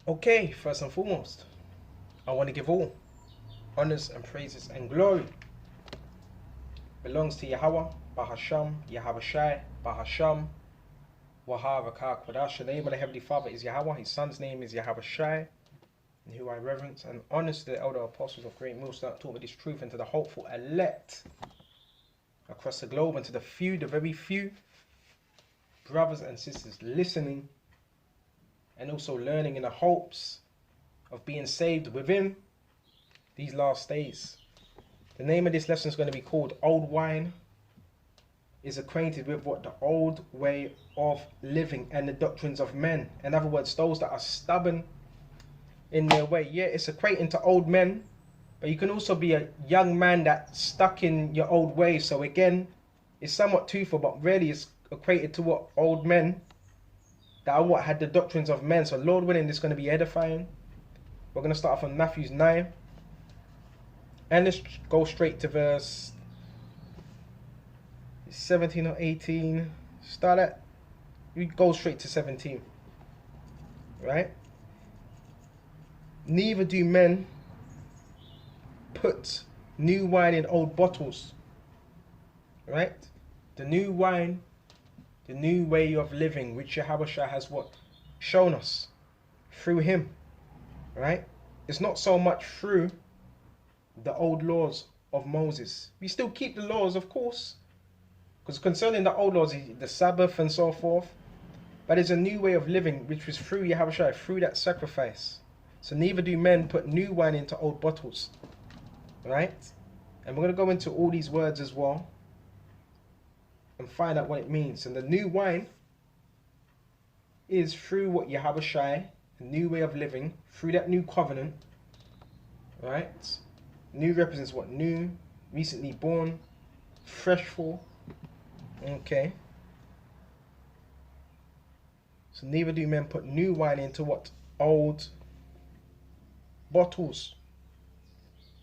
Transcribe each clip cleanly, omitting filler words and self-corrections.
Okay, first and foremost, I want to give all honors and praises and glory belongs to Yahweh, Bahasham, Yahweh Shai, Bahasham, Wahava Kodash. The name of the Heavenly Father is Yahweh, his son's name is Yahweh Shai, in who I reverence and honors the elder apostles of great Millstone that taught me this truth, and to the hopeful elect across the globe, and to the few, the very few brothers and sisters listening and also learning in the hopes of being saved within these last days. The name of this lesson is going to be called Old Wine is Acquainted with What the Old Way of Living and the Doctrines of Men. In other words, those that are stubborn in their way. Yeah, it's equating to old men, but you can also be a young man that's stuck in your old ways. So again, it's somewhat twofold, but really it's equated to what old men that are what had the doctrines of men. So Lord willing, this is going to be edifying. We're going to start off on Matthew 9. And let's go straight to verse 17 or 18. Start at, we go straight to 17. Right? Neither do men put new wine in old bottles. Right? The new wine, the new way of living, which Yahweh has what? Shown us through him. Right? It's not so much through the old laws of Moses. We still keep the laws, of course, because concerning the old laws, the Sabbath and so forth, but it's a new way of living which was through Yahweh, through that sacrifice. So neither do men put new wine into old bottles, right? And we're going to go into all these words as well and find out what it means. And the new wine is through what Yahweh, the new way of living, through that new covenant, right? New represents what? New, recently born, fresh for. Okay. So neither do men put new wine into what? Old bottles.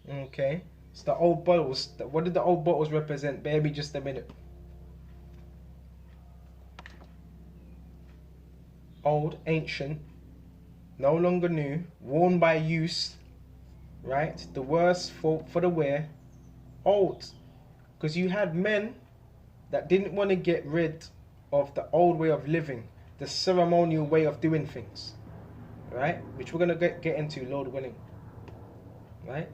Okay. It's the old bottles. What did the old bottles represent? Bear me just a minute. Old, ancient, no longer new, worn by use. Right? The worse for the wear. Old. Because you had men that didn't want to get rid of the old way of living, the ceremonial way of doing things. Right? Which we're going to get into, Lord willing. Right?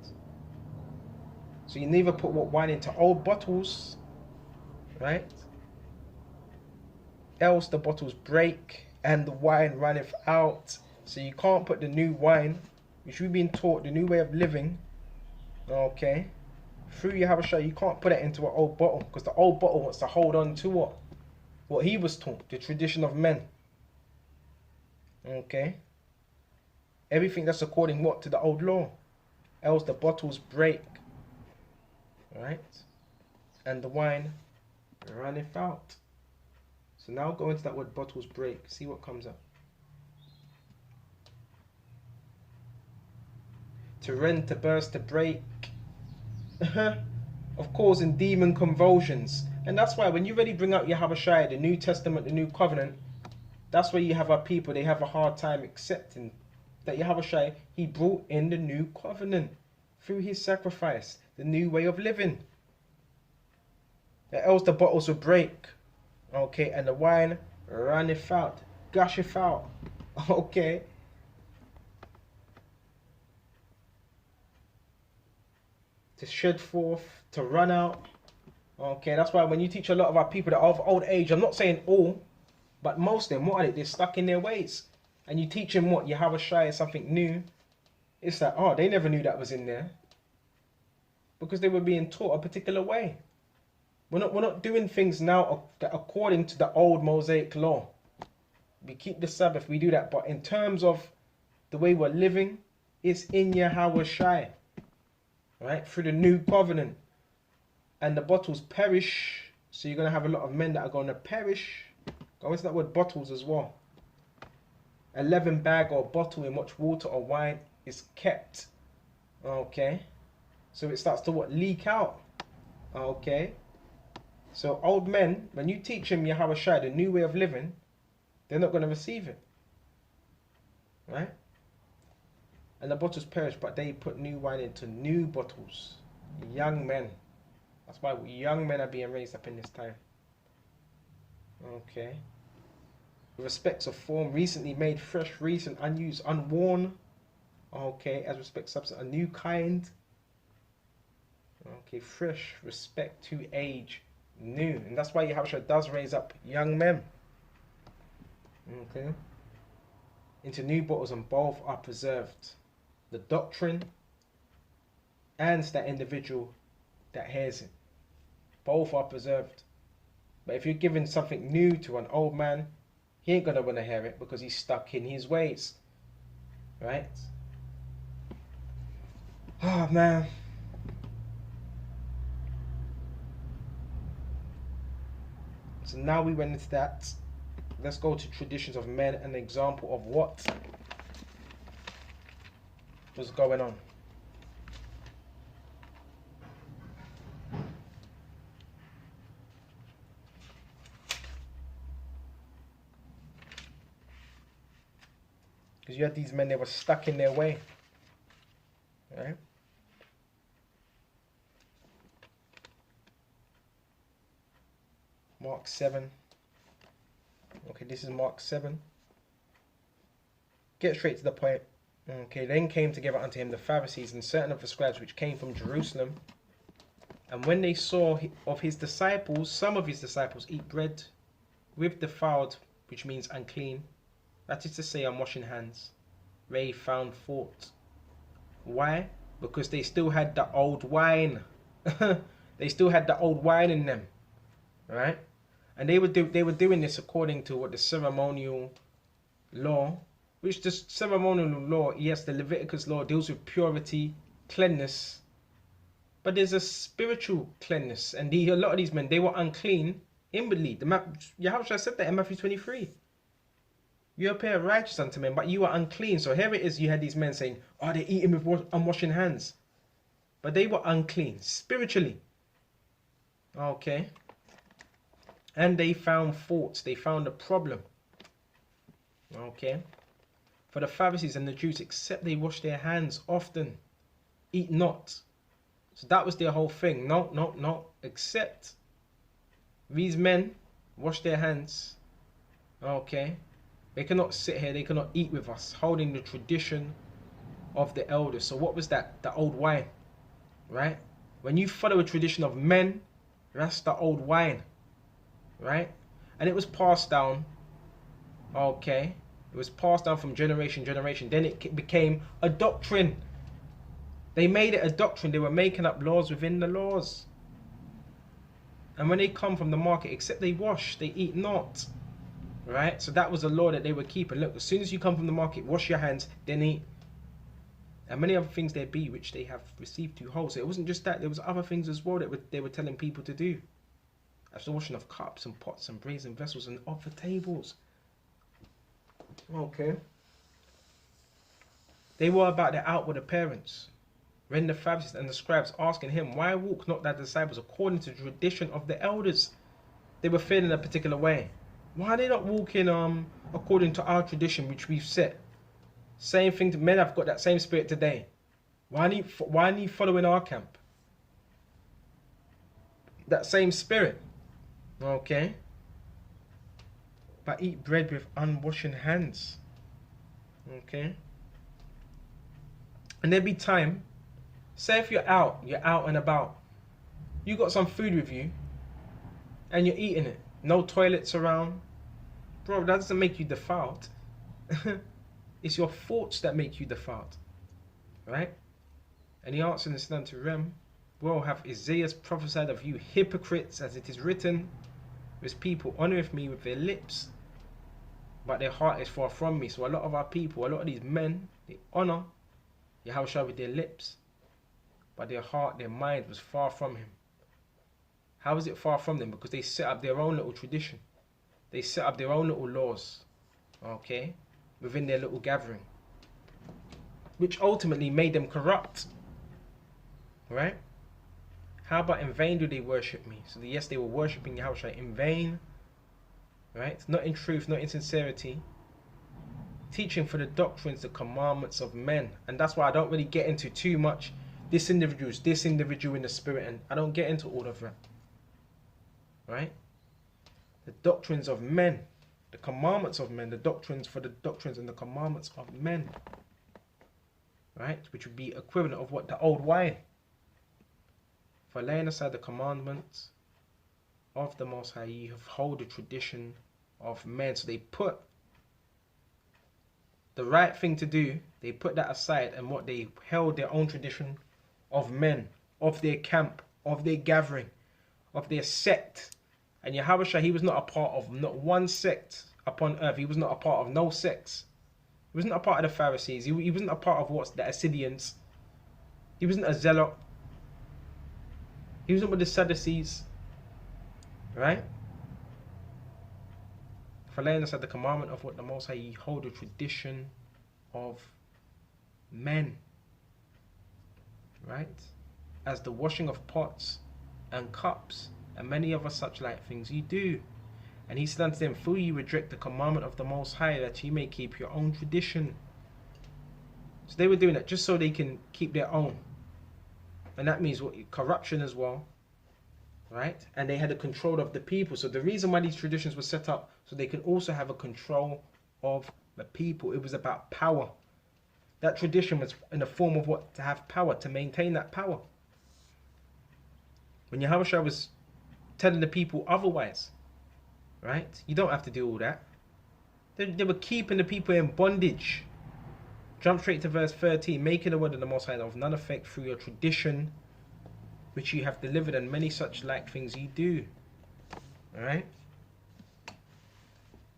So you neither put what wine into old bottles. Right? Else the bottles break and the wine runneth out. So you can't put the new wine, which we've been taught, the new way of living, okay, through Yahweh, you can't put it into an old bottle, because the old bottle wants to hold on to what he was taught, the tradition of men. Okay. Everything that's according what? To the old law. Else the bottles break. Right? And the wine runneth out. So now go into that word bottles break. See what comes up. To rend, to burst, to break. Of course, in demon convulsions. And that's why when you really bring out Yahweh, the New Testament, the New Covenant, that's where you have our people, they have a hard time accepting that Yahweh, he brought in the New Covenant through his sacrifice, the new way of living. Or else the bottles will break. Okay, and the wine runneth out, gusheth out. Okay. To shed forth, to run out. Okay, that's why when you teach a lot of our people that are of old age, I'm not saying all, but most of them, what are they? They're stuck in their ways. And you teach them what? Yahweh is something new. It's like, oh, they never knew that was in there. Because they were being taught a particular way. We're not doing things now according to the old Mosaic law. We keep the Sabbath, we do that. But in terms of the way we're living, it's in Yahweh. Right? Through the new covenant. And the bottles perish. So you're going to have a lot of men that are going to perish. Go into that word bottles as well. A leaven bag or bottle in which water or wine is kept. Okay. So it starts to what? Leak out. Okay. So old men, when you teach them Yahweh, the new way of living, they're not going to receive it. Right? And the bottles perished, but they put new wine into new bottles. Young men. That's why young men are being raised up in this time. Okay. Respects of form, recently made, fresh, recent, unused, unworn. Okay, as respects substance, a new kind. Okay, fresh, respect to age, new. And that's why Yahushua does raise up young men. Okay. Into new bottles, and both are preserved. The doctrine and that individual that hears it. Both are preserved. But if you're giving something new to an old man, he ain't gonna wanna hear it because he's stuck in his ways. Right? Oh man. So now we went into that. Let's go to traditions of men, an example of what was going on. Because you had these men, they were stuck in their way. Right? Mark 7. Okay, this is Mark 7. Get straight to the point. Okay, then came together unto him the Pharisees and certain of the scribes which came from Jerusalem. And when they saw of his disciples, some of his disciples eat bread with defiled, which means unclean, that is to say, unwashing hands, they found fault. Why? Because they still had the old wine. They still had the old wine in them, right? And they were doing this according to what the ceremonial law, which the ceremonial law, yes, the Leviticus law deals with purity, cleanness, but there's a spiritual cleanness. And a lot of these men, they were unclean inwardly. Yahushua said that in Matthew 23. You appear righteous unto men, but you are unclean. So here it is, you had these men saying, oh, they're eating with unwashing hands. But they were unclean, spiritually. Okay. And they found faults. They found a problem. Okay. For the Pharisees and the Jews, except they wash their hands often, eat not. So that was their whole thing. No. Except these men wash their hands. Okay. They cannot sit here. They cannot eat with us, holding the tradition of the elders. So what was that? The old wine. Right? When you follow a tradition of men, that's the old wine. Right? And it was passed down. Okay. It was passed down from generation to generation. Then it became a doctrine. They made it a doctrine. They were making up laws within the laws. And when they come from the market, except they wash, they eat not. Right? So that was a law that they were keeping. Look, as soon as you come from the market, wash your hands, then eat. And many other things there be which they have received to hold. So it wasn't just that. There was other things as well that they were telling people to do. As the washing of cups and pots and brazen vessels and other tables. Okay. They were about their outward appearance. When the Pharisees and the scribes asking him, why walk not thy disciples according to the tradition of the elders? They were feeling a particular way. Why are they not walking according to our tradition which we've set? Same thing, men have got that same spirit today. Why are you following our camp? That same spirit. Okay. But eat bread with unwashing hands. Okay. And there'll be time. Say if you're out and about. You got some food with you. And you're eating it. No toilets around. Bro, that doesn't make you defiled. It's your thoughts that make you defiled. Right? And he answered and said unto them, well, have Isaiah prophesied of you hypocrites, as it is written, this people honoureth me with their lips, but their heart is far from me. So a lot of our people, a lot of these men, they honour Yahushua with their lips, but their heart, their mind was far from him. How is it far from them? Because they set up their own little tradition. They set up their own little laws, okay, within their little gathering, which ultimately made them corrupt, right? How about in vain do they worship me? So yes, they were worshipping Yahushua in vain, right? Not in truth, not in sincerity. teaching for the doctrines, the commandments of men. And that's why I don't really get into too much this individual in the spirit, and I don't get into all of that. Right? The doctrines of men, the commandments of men, the doctrines for the doctrines and the commandments of men. Right? Which would be equivalent of what the old wine. For laying aside the commandments of the Most High, you have hold the tradition of men. So they put the right thing to do, they put that aside, and what they held their own tradition of men, of their camp, of their gathering, of their sect. And Yahushua, he was not a part of not one sect upon earth. He was not a part of no sects. He wasn't a part of the Pharisees. He wasn't a part of what's the Assyrians. He wasn't a zealot. He wasn't with the Sadducees. Right? For laying aside the commandment of what the Most High, ye hold the tradition of men. Right? As the washing of pots and cups and many other such like things you do. And he said unto them, for ye reject the commandment of the Most High, that ye may keep your own tradition. So they were doing that just so they can keep their own. And that means what? Corruption as well. Right? And they had a control of the people. So the reason why these traditions were set up, so they can also have a control of the people. It was about power. That tradition was in the form of what? To have power, to maintain that power. When Yahushua was telling the people otherwise, right? You don't have to do all that. They were keeping the people in bondage. Jump straight to verse 13. Making the word of the Most High of none effect through your tradition, which you have delivered, and many such like things ye do. Alright?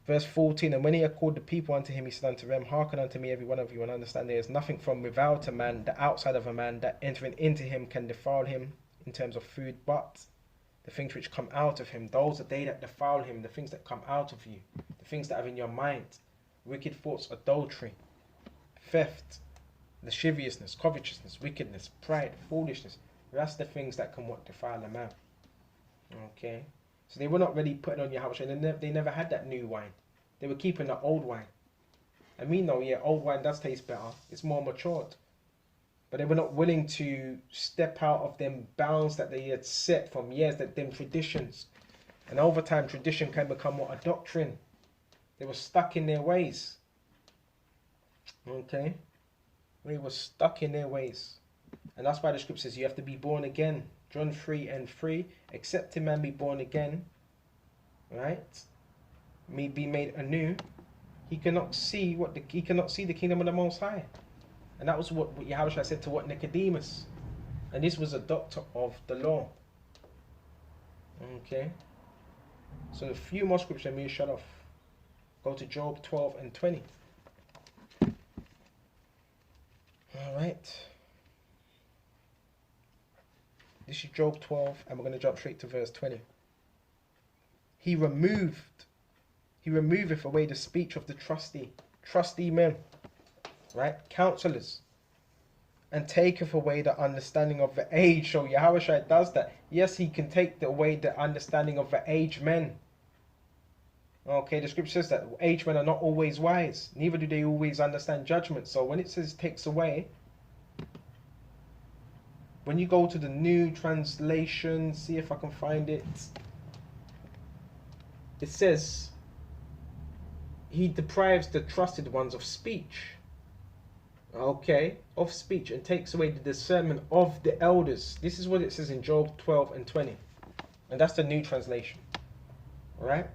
Verse 14. And when he had called the people unto him, he said unto them, hearken unto me, every one of you, and understand there is nothing from without a man, the outside of a man, that entering into him can defile him in terms of food, but the things which come out of him, those are they that defile him, the things that come out of you, the things that are in your mind, wicked thoughts, adultery, theft, lasciviousness, covetousness, wickedness, pride, foolishness. That's the things that can what? Defile a man. Okay? So they were not really putting on Yahushua, and they never had that new wine. They were keeping the old wine. And we know, yeah, old wine does taste better. It's more matured. But they were not willing to step out of them bounds that they had set from years, that them traditions. And over time, tradition can become what? A doctrine. They were stuck in their ways. Okay? They were stuck in their ways. And that's why the scripture says you have to be born again. John 3:3. Except a man be born again, right? Be made anew. He cannot see the kingdom of the Most High. And that was what Yahushua said to what? Nicodemus. And this was a doctor of the law. Okay. So a few more scriptures, let me shut off. Go to Job 12:20. Alright. This is Job 12, and we're going to jump straight to verse 20. He removeth away the speech of the trusty men, right? Counselors, and taketh away the understanding of the age. So Yahushua does that. Yes, he can take away the understanding of the aged men. Okay, the scripture says that aged men are not always wise, neither do they always understand judgment. So when it says takes away, when you go to the new translation, see if I can find it. It says, he deprives the trusted ones of speech. Okay, of speech, and takes away the discernment of the elders. This is what it says in Job 12:20. And that's the new translation. Alright?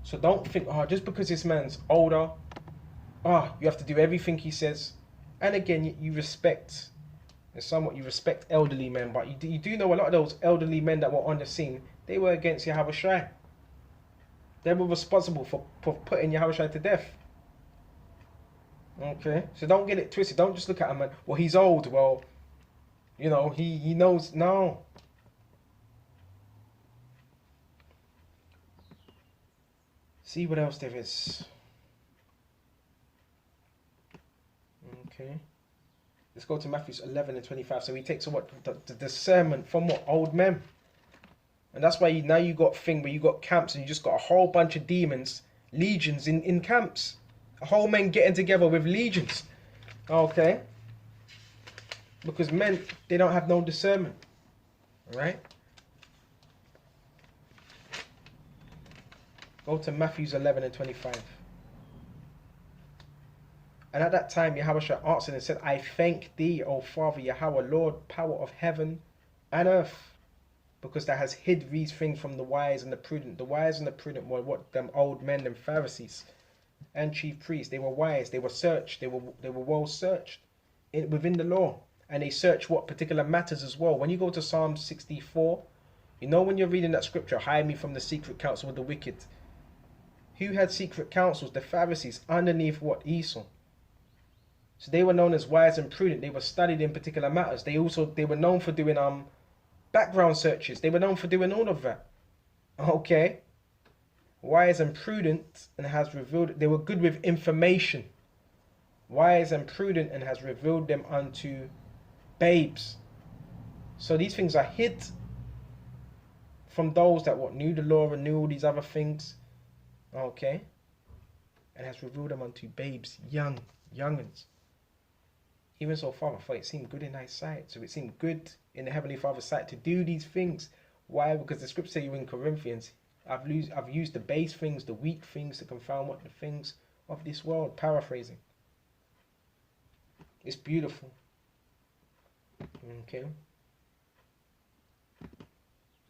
So don't think, just because this man's older, you have to do everything he says. And again, you respect, and somewhat you respect elderly men, but you do know a lot of those elderly men that were on the scene, they were against Yahushua. They were responsible for putting Yahushua to death. Okay, so don't get it twisted. Don't just look at him and, well, he's old. Well, you know, he knows. No. See what else there is. Okay. Let's go to Matthew 11:25. So he takes what? The discernment from what? Old men. And that's why you got thing where you got camps and you just got a whole bunch of demons, legions in camps. Whole men getting together with legions. Okay? Because men, they don't have no discernment. Right? Go to Matthew 11 and 25. And at that time, Yahweh answered and said, I thank thee, O Father, Yahweh, Lord, power of heaven and earth, because thou hast hid these things from the wise and the prudent. The wise and the prudent were what? Them old men, them Pharisees and chief priests. They were wise, they were searched, they were well searched within the law. And they search what particular matters as well. When you go to Psalm 64, you know when you're reading that scripture, hide me from the secret counsel of the wicked. Who had secret counsels? The Pharisees, underneath what? Esau. So they were known as wise and prudent. They were studied in particular matters. They were known for doing background searches. They were known for doing all of that. Okay. Wise and prudent, and has revealed, they were good with information. Wise and prudent, and has revealed them unto babes. So these things are hid from those that what knew the law and knew all these other things. Okay. And has revealed them unto babes, young'uns. Even so, Father, for it seemed good in thy sight. So it seemed good in the Heavenly Father's sight to do these things. Why? Because the scripture says in Corinthians, I've used the base things, the weak things to confound what the things of this world. Paraphrasing. It's beautiful. Okay.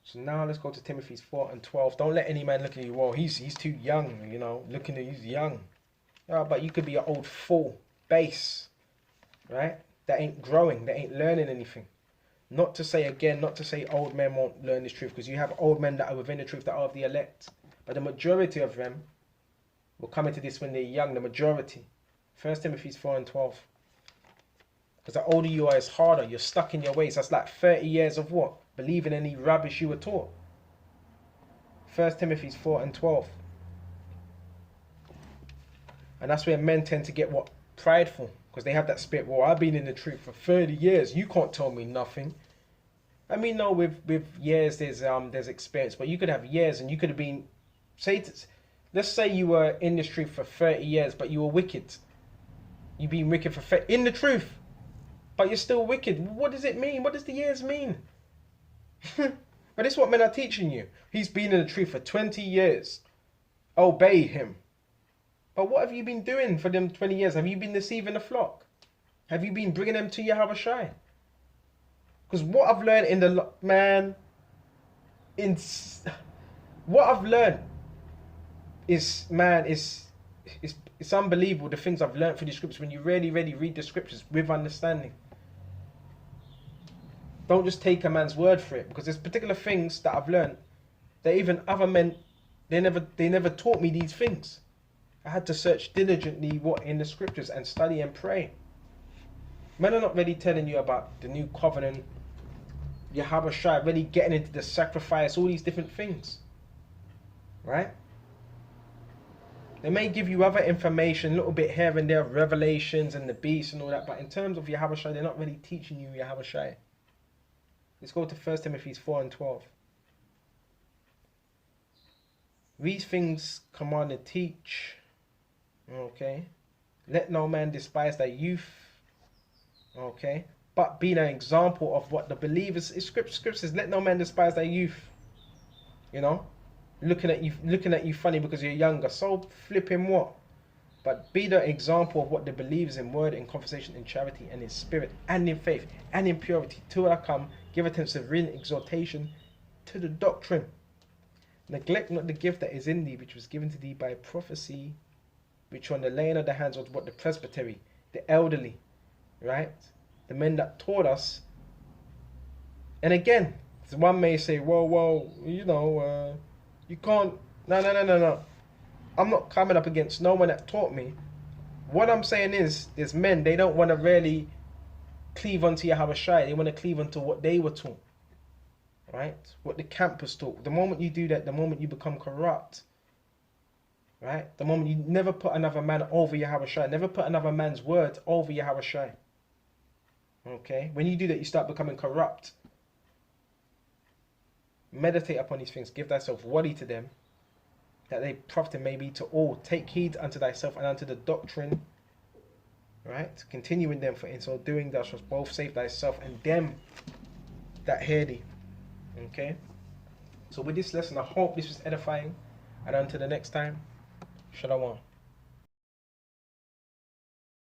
So now let's go to Timothy 4 and 12. Don't let any man look at you, well, he's too young, you know, looking at he's young. But you could be an old fool, base, right? That ain't growing, that ain't learning anything. Not to say old men won't learn this truth, because you have old men that are within the truth that are of the elect. But the majority of them will come into this when they're young, the majority. 1 Timothy 4 and 12. Because the older you are, it's harder. You're stuck in your ways. That's like 30 years of what? Believing any rubbish you were taught. 1 Timothy 4 and 12. And that's where men tend to get what? Prideful. Because they have that spirit, well, I've been in the truth for 30 years. You can't tell me nothing. I mean, no, with years, there's experience. But you could have years and you could have been, let's say you were in this truth for 30 years, but you were wicked. You've been wicked in the truth. But you're still wicked. What does it mean? What does the years mean? But this is what men are teaching you. He's been in the truth for 20 years. Obey him. But what have you been doing for them 20 years? Have you been deceiving the flock? Have you been bringing them to Yahweh Shai? Because what I've learned what I've learned is it's unbelievable, the things I've learned from the scriptures when you really read the scriptures with understanding. Don't just take a man's word for it, because there's particular things that I've learned that even other men, they never taught me these things. I had to search diligently what in the scriptures and study and pray. Men are not really telling you about the new covenant, Yahweh Shai, really getting into the sacrifice, all these different things. Right? They may give you other information, a little bit here and there, revelations and the beast and all that, but in terms of Yahweh Shai, they're not really teaching you Yahweh Shai. Let's go to 1 Timothy 4 and 12. These things command and teach. Okay. Let no man despise thy youth. Okay. But being an example of what the believers, scripture says, let no man despise thy youth. You know? Looking at you funny because you're younger. So flipping what? But be the example of what the believers in word, in conversation, in charity, and in spirit, and in faith, and in purity. Till I come, give attention to real exhortation to the doctrine. Neglect not the gift that is in thee, which was given to thee by prophecy, which on the laying of the hands of what? The presbytery, the elderly, right? The men that taught us. And again, one may say, well, you know, you can't. No. I'm not coming up against no one that taught me. What I'm saying is, there's men, they don't want to really cleave onto Yahweh Shai. They want to cleave onto what they were taught. Right? What the campus taught. The moment you do that, the moment you become corrupt. Right? The moment you never put another man over Yahweh Shai. Never put another man's word over Yahweh Shai. Okay? When you do that, you start becoming corrupt. Meditate upon these things. Give thyself wadi to them. that they profit may be to all. Take heed unto thyself and unto the doctrine, right? Continuing them, for in so doing thou shalt both save thyself and them that hear thee. Okay? So with this lesson, I hope this was edifying. And until the next time, Shalom.